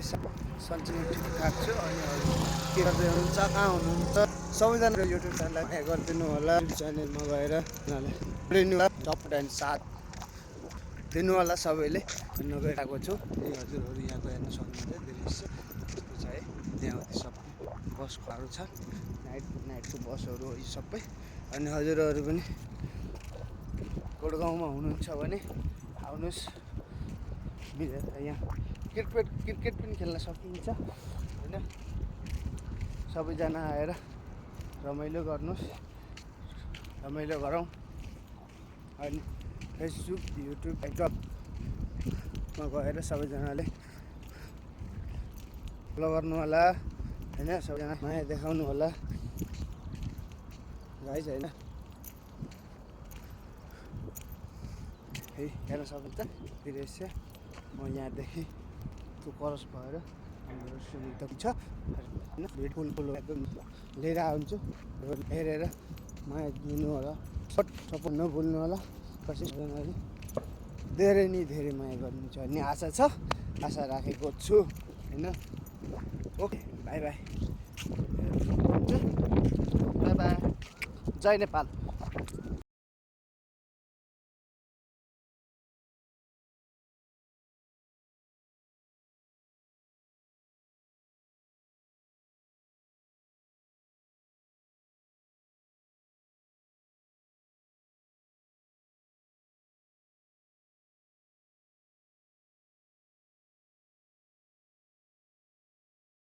सन्चै ठिकठाक छु अनि के गर्दै हुनुहुन्छ कहाँ हुनुहुन्छ सबैजना युट्युब च्यानललाई हेर गरिदिनु होला च्यानलमा गएर टप 10 साथ दिनु होला सबैले नगइरहेको छु यही हजुरहरू यहाँको हेर्न सक्नुहुन्छ दृश्य कस्तो छ है यहाँ सबै बसहरू छ नाइटको बसहरू हो यी सबै अनि हजुरहरू पनि गुडगाउँमा हुनुहुन्छ भने आउनुहोस् यहाँ क्रिकेट पनि खेल्न सकिन्छ होइन सबैजना आएर रमाइलो गर्नुहोस् रमाइलो गरौँ अनि फेसबुक युट्युब टिकटकमा गएर सबैजनाले फलो गर्नु होला होइन सबैजना माया देखाउनु होला गाइस होइन है हेर्न सक्नुहुन्छ दृश्य म यहाँदेखि त्यो क्रस भएर हाम्रो सुविधा छ होइन फुल एकदम लिएर आउँछु हेरेर माया दिनु होला सपोर्ट नभुल्नु होला कसैजनाले धेरै नै धेरै माया गर्नुहुन्छ भन्ने आशा छ आशा राखेको छु होइन okay bye bye bye bye जय नेपाल।